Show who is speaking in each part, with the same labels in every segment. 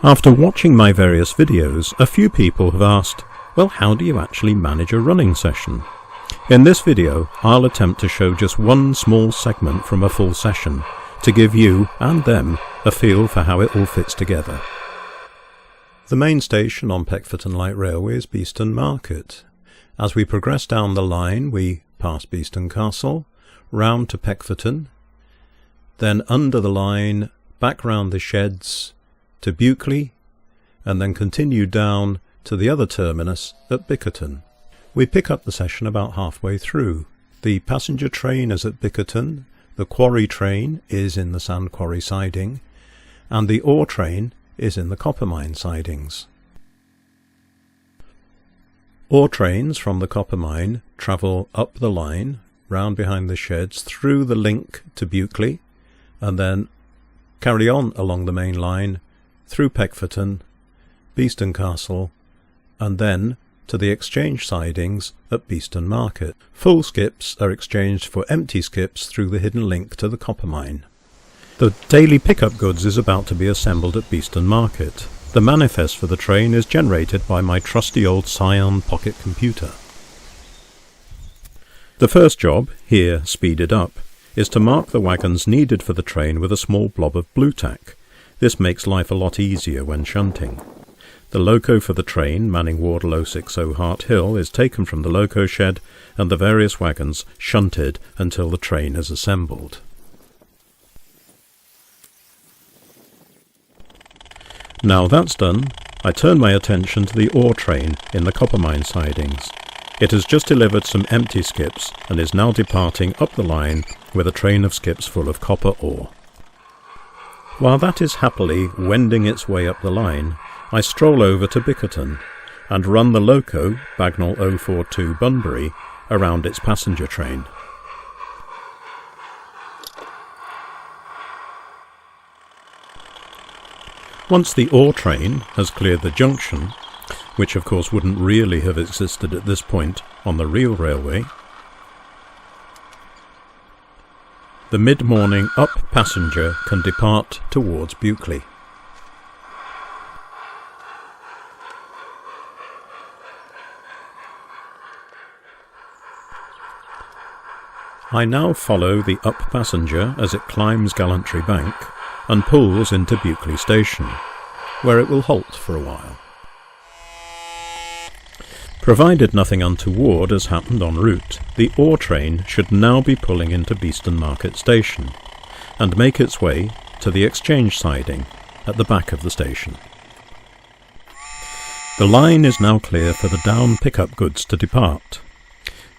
Speaker 1: After watching my various videos, a few people have asked, well, how do you actually manage a running session? In this video, I'll attempt to show just one small segment from a full session, to give you and them a feel for how it all fits together. The main station on Peckforton Light Railway is Beeston Market. As we progress down the line, we pass Beeston Castle, round to Peckforton, then under the line, back round the sheds to Bukeley, and then continue down to the other terminus at Bickerton. We pick up the session about halfway through. The passenger train is at Bickerton, the quarry train is in the sand quarry siding, and the ore train is in the copper mine sidings. Ore trains from the copper mine travel up the line, round behind the sheds, through the link to Bukeley, and then carry on along the main line, through Peckforton, Beeston Castle, and then to the exchange sidings at Beeston Market. Full skips are exchanged for empty skips through the hidden link to the copper mine. The daily pickup goods is about to be assembled at Beeston Market. The manifest for the train is generated by my trusty old Scion pocket computer. The first job, here speeded up, is to mark the wagons needed for the train with a small blob of blue tack. This makes life a lot easier when shunting. The loco for the train, manning Wardlow 60 Hart Hill, is taken from the loco shed and the various wagons shunted until the train is assembled. Now that's done, I turn my attention to the ore train in the copper mine sidings. It has just delivered some empty skips and is now departing up the line with a train of skips full of copper ore. While that is happily wending its way up the line, I stroll over to Bickerton and run the loco, Bagnall 042 Bunbury, around its passenger train. Once the ore train has cleared the junction, which of course wouldn't really have existed at this point on the real railway, the mid-morning up passenger can depart towards Bukeley. I now follow the up passenger as it climbs Gallantry Bank and pulls into Bukeley Station, where it will halt for a while. Provided nothing untoward has happened en route, the ore train should now be pulling into Beeston Market Station and make its way to the exchange siding at the back of the station. The line is now clear for the down pickup goods to depart.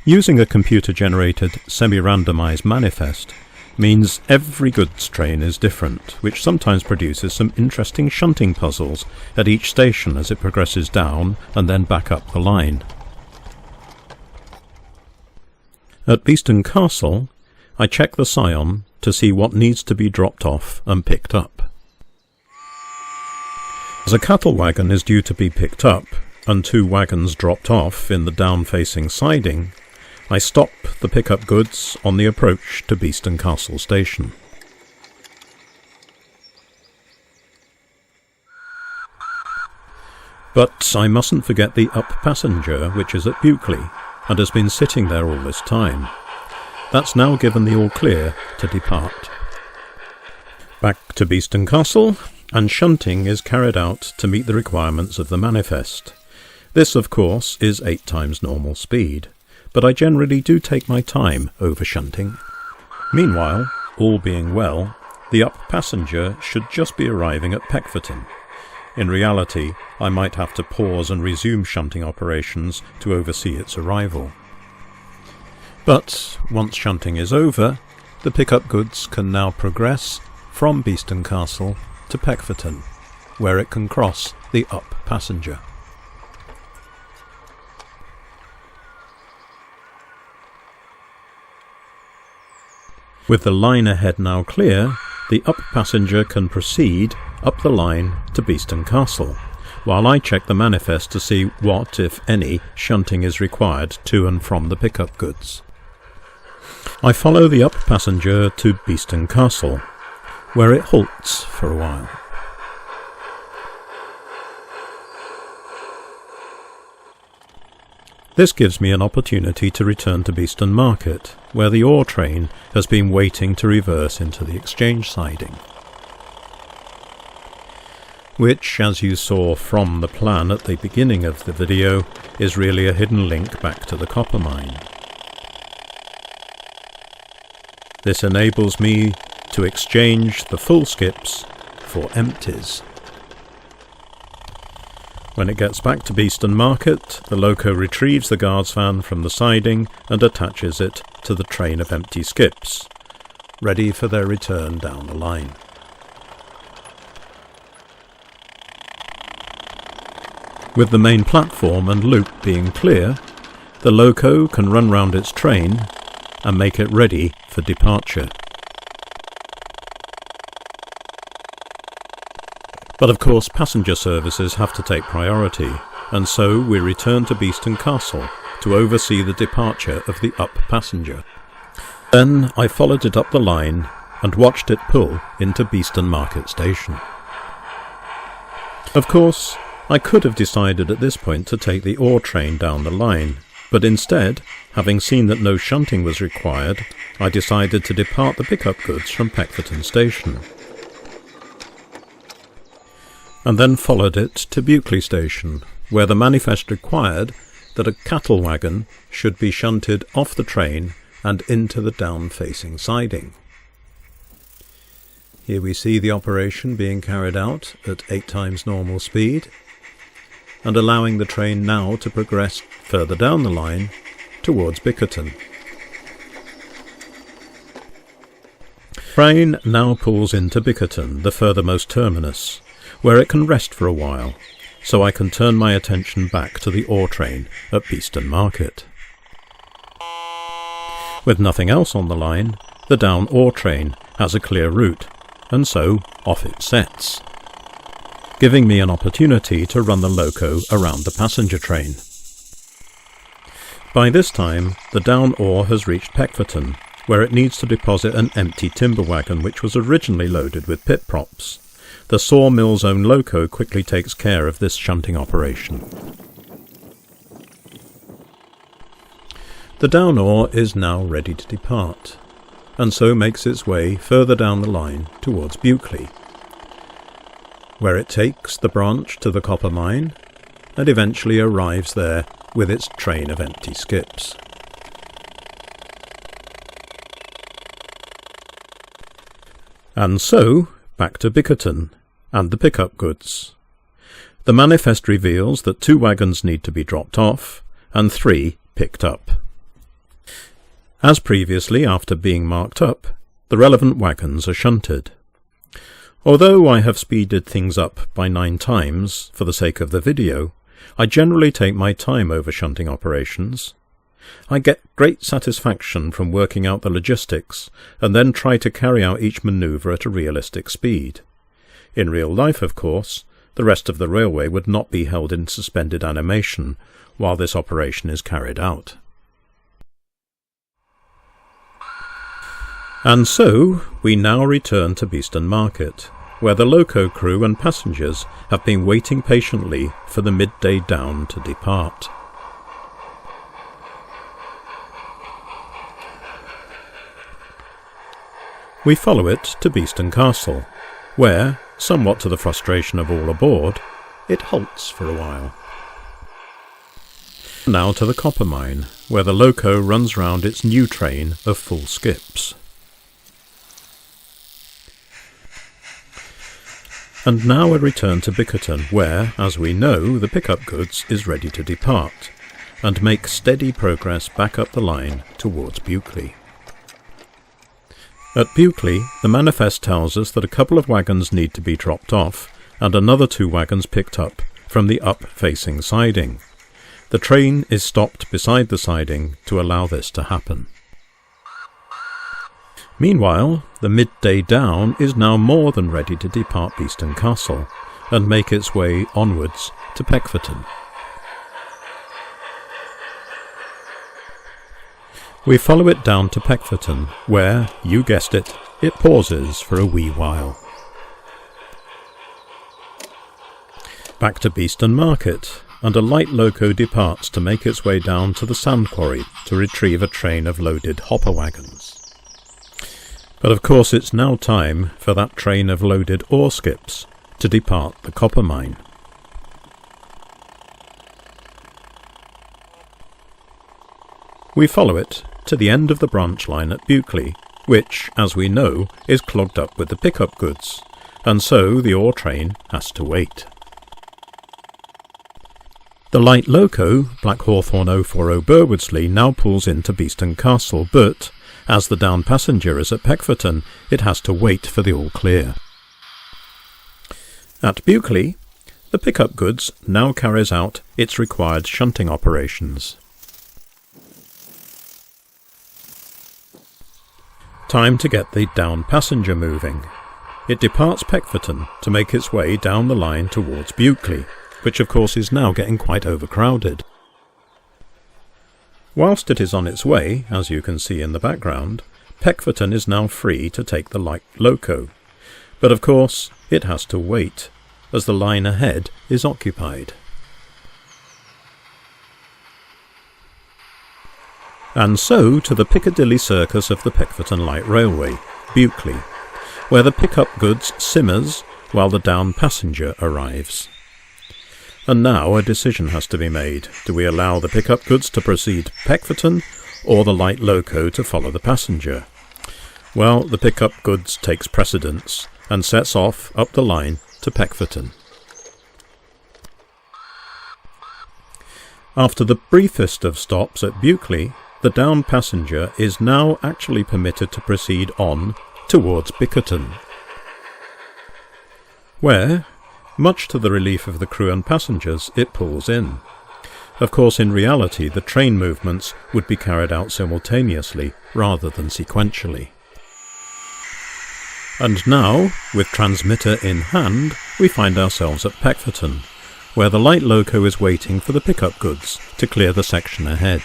Speaker 1: Using a computer-generated semi-randomised manifest means every goods train is different, which sometimes produces some interesting shunting puzzles at each station as it progresses down and then back up the line. At Beeston Castle, I check the Scion to see what needs to be dropped off and picked up. As a cattle wagon is due to be picked up and 2 wagons dropped off in the down-facing siding, I stop the pickup goods on the approach to Beeston Castle Station. But I mustn't forget the up passenger, which is at Bukeley, and has been sitting there all this time. That's now given the all clear to depart. Back to Beeston Castle, and shunting is carried out to meet the requirements of the manifest. This, of course, is 8 times normal speed, but I generally do take my time over shunting. Meanwhile, all being well, the up passenger should just be arriving at Peckforton. In reality, I might have to pause and resume shunting operations to oversee its arrival. But once shunting is over, the pickup goods can now progress from Beeston Castle to Peckforton, where it can cross the up passenger. With the line ahead now clear, the up passenger can proceed up the line to Beeston Castle, while I check the manifest to see what, if any, shunting is required to and from the pickup goods. I follow the up passenger to Beeston Castle, where it halts for a while. This gives me an opportunity to return to Beeston Market, where the ore train has been waiting to reverse into the exchange siding, which, as you saw from the plan at the beginning of the video, is really a hidden link back to the copper mine. This enables me to exchange the full skips for empties. When it gets back to Beeston Market, the loco retrieves the guards van from the siding and attaches it to the train of empty skips, ready for their return down the line. With the main platform and loop being clear, the loco can run round its train and make it ready for departure. But of course passenger services have to take priority, and so we return to Beeston Castle to oversee the departure of the up passenger. Then I followed it up the line and watched it pull into Beeston Market Station. Of course, I could have decided at this point to take the ore train down the line, but instead, having seen that no shunting was required, I decided to depart the pickup goods from Peckforton Station, and then followed it to Buckley Station, where the manifest required that a cattle wagon should be shunted off the train and into the down-facing siding. Here we see the operation being carried out at 8 times normal speed, and allowing the train now to progress further down the line towards Bickerton. Train now pulls into Bickerton, the furthermost terminus, where it can rest for a while, so I can turn my attention back to the ore train at Beeston Market. With nothing else on the line, the down ore train has a clear route, and so off it sets, giving me an opportunity to run the loco around the passenger train. By this time, the down ore has reached Peckforton, where it needs to deposit an empty timber wagon which was originally loaded with pit props. The sawmill's own loco quickly takes care of this shunting operation. The down ore is now ready to depart, and so makes its way further down the line towards Buckley, where it takes the branch to the copper mine and eventually arrives there with its train of empty skips. And so, back to Bickerton and the pickup goods. The manifest reveals that 2 wagons need to be dropped off and 3 picked up. As previously, after being marked up, the relevant wagons are shunted. Although I have speeded things up by 9 times for the sake of the video, I generally take my time over shunting operations. I get great satisfaction from working out the logistics and then try to carry out each manoeuvre at a realistic speed. In real life, of course, the rest of the railway would not be held in suspended animation while this operation is carried out. And so we now return to Beeston Market, where the loco crew and passengers have been waiting patiently for the midday down to depart. We follow it to Beeston Castle, where, somewhat to the frustration of all aboard, it halts for a while. Now to the copper mine, where the loco runs round its new train of full skips. And now a return to Bickerton, where, as we know, the pickup goods is ready to depart, and make steady progress back up the line towards Buckley. At Buckley, the manifest tells us that a couple of wagons need to be dropped off, and another 2 wagons picked up from the up-facing siding. The train is stopped beside the siding to allow this to happen. Meanwhile, the midday down is now more than ready to depart Beeston Castle and make its way onwards to Peckforton. We follow it down to Peckforton, where, you guessed it, it pauses for a wee while. Back to Beeston Market, and a light loco departs to make its way down to the sand quarry to retrieve a train of loaded hopper wagons. But of course it's now time for that train of loaded ore skips to depart the copper mine. We follow it to the end of the branch line at Bukeley, which, as we know, is clogged up with the pickup goods, and so the ore train has to wait. The light loco, Black Hawthorn 040 Burwoodsley, now pulls into Beeston Castle, but, as the down passenger is at Peckforton, it has to wait for the all clear. At Bukeley, the pickup goods now carries out its required shunting operations. Time to get the down passenger moving. It departs Peckforton to make its way down the line towards Bukeley, which of course is now getting quite overcrowded. Whilst it is on its way, as you can see in the background, Peckforton is now free to take the light loco, but of course it has to wait, as the line ahead is occupied. And so to the Piccadilly Circus of the Peckforton Light Railway, Bukeley, where the pickup goods simmers while the down passenger arrives. And now a decision has to be made. Do we allow the pickup goods to proceed Peckforton, or the light loco to follow the passenger? Well, the pickup goods takes precedence and sets off up the line to Peckforton. After the briefest of stops at Bukeley, the down passenger is now actually permitted to proceed on towards Bickerton, where, much to the relief of the crew and passengers, it pulls in. Of course, in reality, the train movements would be carried out simultaneously rather than sequentially. And now, with transmitter in hand, we find ourselves at Peckforton, where the light loco is waiting for the pickup goods to clear the section ahead.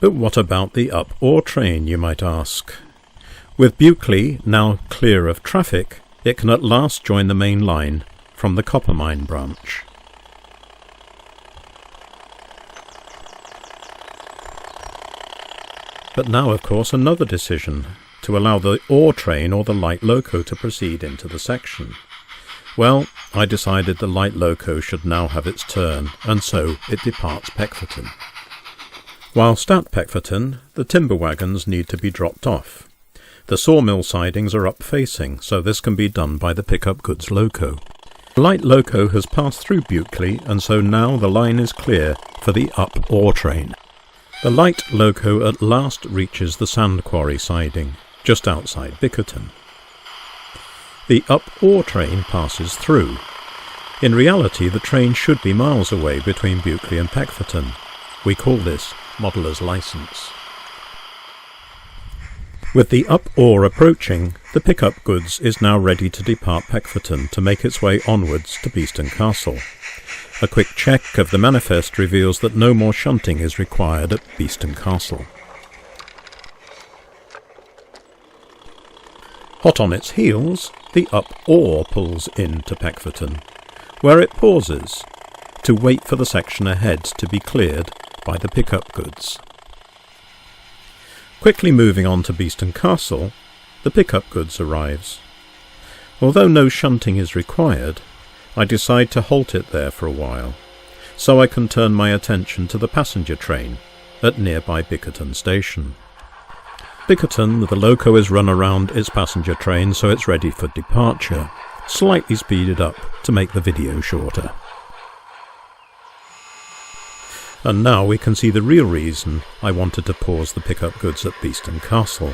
Speaker 1: But what about the up ore train, you might ask? With Bukeley now clear of traffic, it can at last join the main line from the copper mine branch. But now, of course, another decision, to allow the ore train or the light loco to proceed into the section. Well, I decided the light loco should now have its turn, and so it departs Peckforton. Whilst at Peckforton, the timber wagons need to be dropped off. The sawmill sidings are up-facing, so this can be done by the pickup goods loco. The light loco has passed through Bukeley, and so now the line is clear for the up ore train. The light loco at last reaches the sand quarry siding, just outside Bickerton. The up ore train passes through. In reality, the train should be miles away between Bukeley and Peckforton. We call this modeller's license. With the up ore approaching, the pickup goods is now ready to depart Peckforton to make its way onwards to Beeston Castle. A quick check of the manifest reveals that no more shunting is required at Beeston Castle. Hot on its heels, the up ore pulls into Peckforton, where it pauses to wait for the section ahead to be cleared by the pickup goods. Quickly moving on to Beeston Castle, the pickup goods arrives. Although no shunting is required, I decide to halt it there for a while, so I can turn my attention to the passenger train at nearby Bickerton station. Bickerton, the loco is run around its passenger train so it's ready for departure, slightly speeded up to make the video shorter. And now we can see the real reason I wanted to pause the pickup goods at Beeston Castle.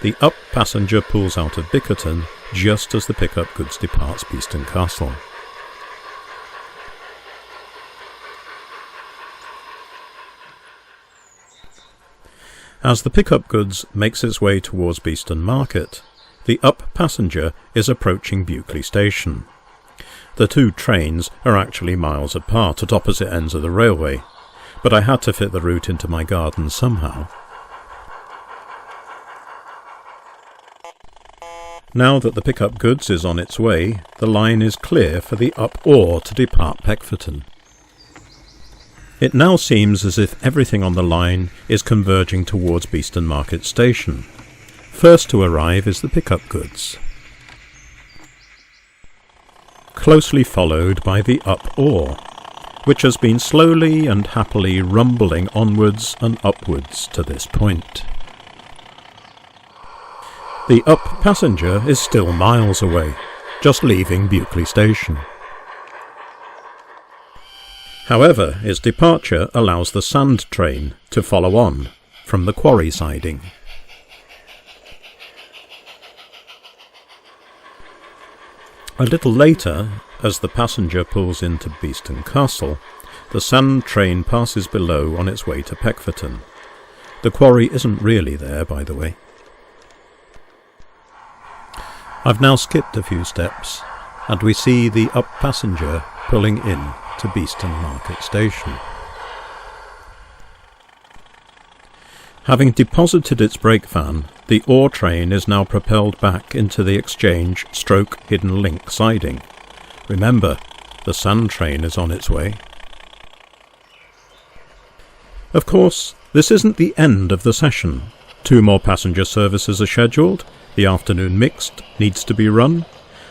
Speaker 1: The up passenger pulls out of Bickerton just as the pickup goods departs Beeston Castle. As the pickup goods makes its way towards Beeston Market, the up passenger is approaching Bukeley Station. The two trains are actually miles apart at opposite ends of the railway, but I had to fit the route into my garden somehow. Now that the pickup goods is on its way, the line is clear for the up ore to depart Peckforton. It now seems as if everything on the line is converging towards Beeston Market Station. First to arrive is the pickup goods, closely followed by the up ore, which has been slowly and happily rumbling onwards and upwards to this point. The up passenger is still miles away, just leaving Buckley Station. However, its departure allows the sand train to follow on from the quarry siding. A little later, as the passenger pulls into Beeston Castle, the sand train passes below on its way to Peckforton. The quarry isn't really there, by the way. I've now skipped a few steps, and we see the up passenger pulling in to Beeston Market Station. Having deposited its brake van, the ore train is now propelled back into the exchange/hidden link siding. Remember, the sand train is on its way. Of course, this isn't the end of the session. 2 more passenger services are scheduled, the afternoon mixed needs to be run,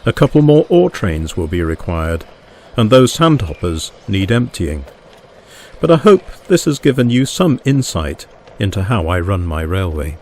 Speaker 1: a couple more ore trains will be required, and those sandhoppers need emptying. But I hope this has given you some insight into how I run my railway.